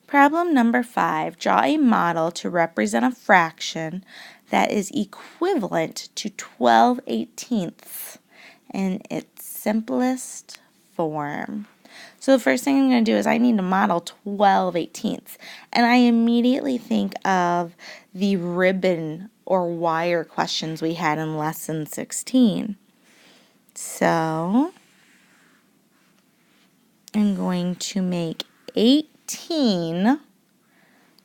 Problem number 5, draw a model to represent a fraction that is equivalent to 12/18 in its simplest form. So the first thing I'm going to do is I need to model 12/18, and I immediately think of the ribbon or wire questions we had in lesson 16. So I'm going to make 18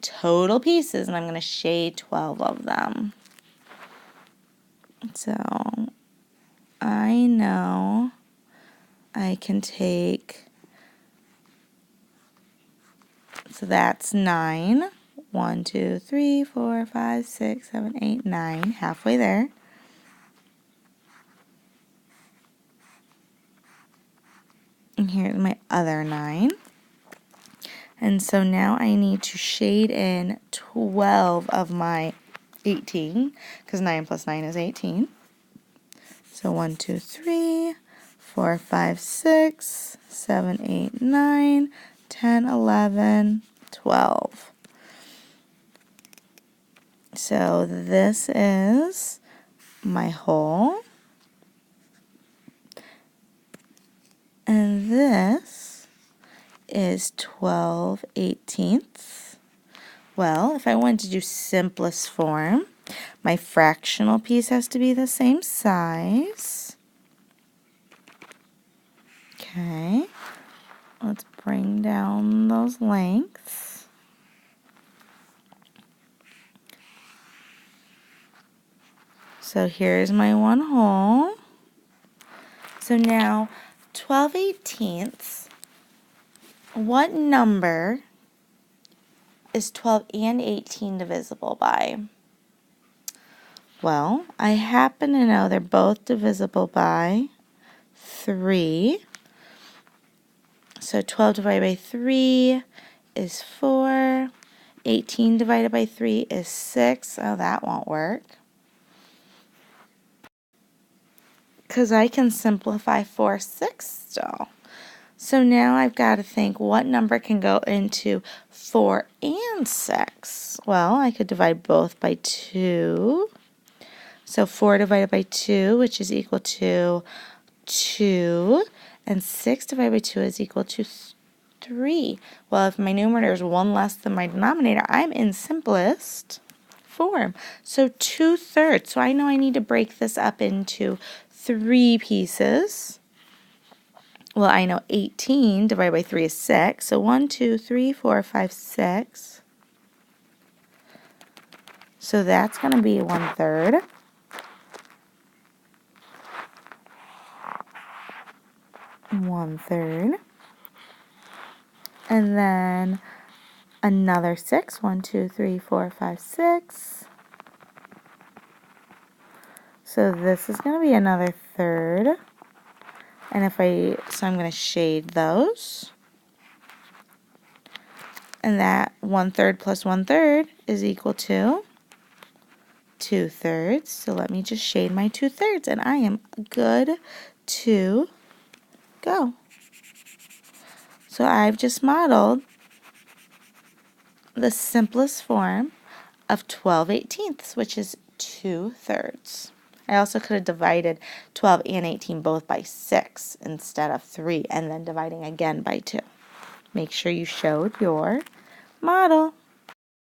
total pieces, and I'm going to shade 12 of them. So I know I can take, so that's 9. 1, 2, 3, 4, 5, 6, 7, 8, 9, halfway there. And here's my other 9. And so now I need to shade in 12 of my 18, because 9 plus 9 is 18. So 1, 2, 3, 4, 5, 6, 7, 8, 9, 10, 11, 12. So this is my whole. And this is 12/18. Well, if I wanted to do simplest form, my fractional piece has to be the same size. Okay, let's bring down those lengths. So here's my 1/2. So now 12/18, what number is 12 and 18 divisible by? Well, I happen to know they're both divisible by 3. So 12 divided by 3 is 4. 18 divided by 3 is 6. Oh, that won't work, because I can simplify 4/6 still. So now I've got to think, what number can go into 4 and 6? Well, I could divide both by 2. So 4 divided by 2, which is equal to 2. And 6 divided by 2 is equal to 3. Well, if my numerator is 1 less than my denominator, I'm in simplest form. So 2/3. So I know I need to break this up into 3 pieces. Well, I know 18 divided by 3 is 6. So 1, 2, 3, 4, 5, 6. So that's going to be 1/3. And then another 6. 1, 2, 3, 4, 5, 6. So this is going to be another 1/3. And so I'm going to shade those. And that 1/3 plus 1/3 is equal to 2/3. So let me just shade my 2/3, and I am good to go. So I've just modeled the simplest form of 12/18, which is 2/3. I also could have divided 12 and 18 both by 6 instead of 3, and then dividing again by 2. Make sure you showed your model.